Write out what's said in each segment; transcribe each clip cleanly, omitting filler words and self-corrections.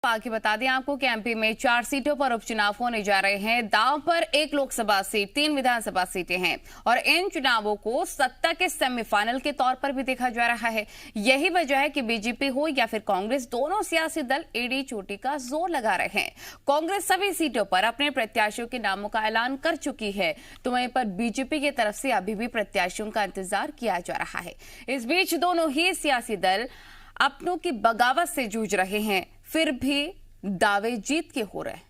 आगे बता दें आपको कि एमपी में 4 सीटों पर उपचुनाव होने जा रहे हैं। दांव पर 1 लोकसभा सीट, 3 विधानसभा सीटें हैं और इन चुनावों को सत्ता के सेमीफाइनल के तौर पर भी देखा जा रहा है। यही वजह है कि बीजेपी हो या फिर कांग्रेस, दोनों सियासी दल एड़ी चोटी का जोर लगा रहे हैं। कांग्रेस सभी सीटों पर अपने प्रत्याशियों के नामों का ऐलान कर चुकी है, तो वहीं पर बीजेपी की तरफ से अभी भी प्रत्याशियों का इंतजार किया जा रहा है। इस बीच दोनों ही सियासी दल अपनों की बगावत से जूझ रहे हैं, फिर भी दावे जीत के हो रहे हैं।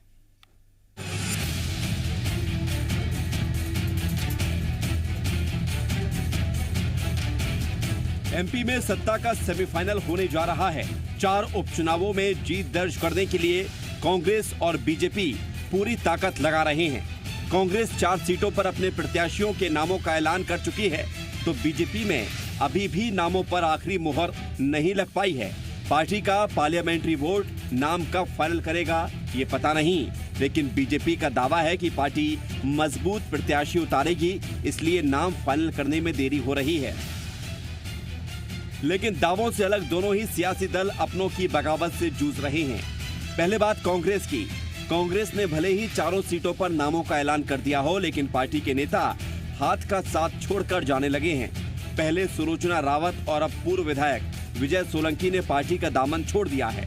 एमपी में सत्ता का सेमीफाइनल होने जा रहा है। 4 उपचुनावों में जीत दर्ज करने के लिए कांग्रेस और बीजेपी पूरी ताकत लगा रहे हैं। कांग्रेस 4 सीटों पर अपने प्रत्याशियों के नामों का ऐलान कर चुकी है, तो बीजेपी में अभी भी नामों पर आखिरी मुहर नहीं लग पाई है। पार्टी का पार्लियामेंट्री वोट नाम कब फाइनल करेगा ये पता नहीं, लेकिन बीजेपी का दावा है कि पार्टी मजबूत प्रत्याशी उतारेगी, इसलिए नाम फाइनल करने में देरी हो रही है। लेकिन दावों से अलग दोनों ही सियासी दल अपनों की बगावत से जूझ रहे हैं। पहले बात कांग्रेस की। कांग्रेस ने भले ही 4 सीटों पर नामों का ऐलान कर दिया हो, लेकिन पार्टी के नेता हाथ का साथ छोड़कर जाने लगे हैं। पहले सुलोचना रावत और अब पूर्व विधायक विजय सोलंकी ने पार्टी का दामन छोड़ दिया है,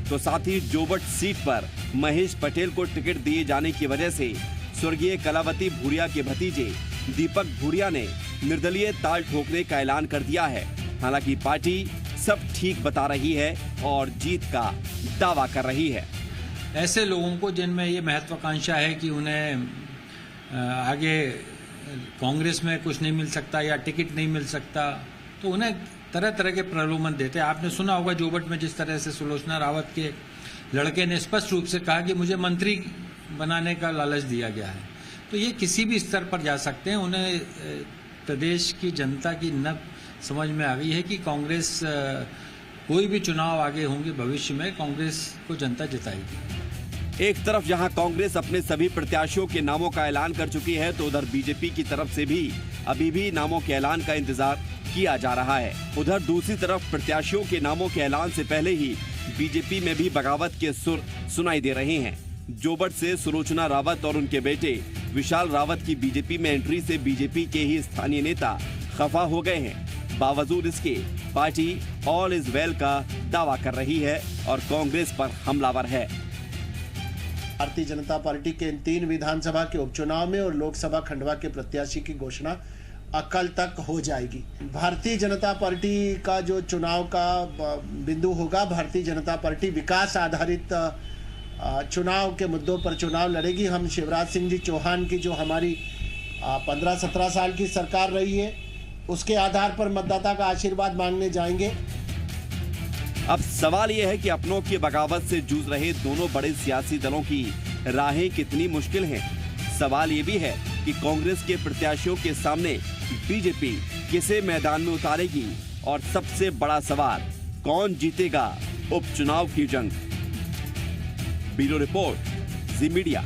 तो साथ ही जोबट सीट पर महेश पटेल को टिकट दिए जाने की वजह से स्वर्गीय कलावती भूरिया के भतीजे दीपक भूरिया ने निर्दलीय ताल ठोकने का ऐलान कर दिया है। हालांकि पार्टी सब ठीक बता रही है और जीत का दावा कर रही है। ऐसे लोगों को जिनमें ये महत्वाकांक्षा है कि उन्हें आगे कांग्रेस में कुछ नहीं मिल सकता या टिकट नहीं मिल सकता, तो उन्हें तरह तरह के प्रलोभन देते हैं। आपने सुना होगा जोबट में जिस तरह से सुलोचना रावत के लड़के ने स्पष्ट रूप से कहा कि मुझे मंत्री बनाने का लालच दिया गया है। तो ये किसी भी स्तर पर जा सकते हैं। उन्हें प्रदेश की जनता की न समझ में आ गई है कि कांग्रेस कोई भी चुनाव आगे होंगे भविष्य में, कांग्रेस को जनता जिताएगी। एक तरफ जहां कांग्रेस अपने सभी प्रत्याशियों के नामों का ऐलान कर चुकी है, तो उधर बीजेपी की तरफ से भी अभी भी नामों के ऐलान का इंतजार किया जा रहा है। उधर दूसरी तरफ प्रत्याशियों के नामों के ऐलान से पहले ही बीजेपी में भी बगावत के सुर सुनाई दे रहे हैं। जोबट से सुलोचना रावत और उनके बेटे विशाल रावत की बीजेपी में एंट्री से बीजेपी के ही स्थानीय नेता खफा हो गए हैं। बावजूद इसके पार्टी ऑल इज वेल का दावा कर रही है और कांग्रेस पर हमलावर है। भारतीय जनता पार्टी के इन 3 विधानसभा के उपचुनाव में और लोकसभा खंडवा के प्रत्याशी की घोषणा कल तक हो जाएगी। भारतीय जनता पार्टी का जो चुनाव का बिंदु होगा, भारतीय जनता पार्टी विकास आधारित चुनाव के मुद्दों पर चुनाव लड़ेगी। हम शिवराज सिंह जी चौहान की जो हमारी 15-17 साल की सरकार रही है, उसके आधार पर मतदाता का आशीर्वाद मांगने जाएंगे। अब सवाल यह है कि अपनों की बगावत से जूझ रहे दोनों बड़े सियासी दलों की राहें कितनी मुश्किल हैं। सवाल ये भी है कि कांग्रेस के प्रत्याशियों के सामने बीजेपी किसे मैदान में उतारेगी, और सबसे बड़ा सवाल, कौन जीतेगा उपचुनाव की जंग। ब्यूरो रिपोर्ट, जी मीडिया।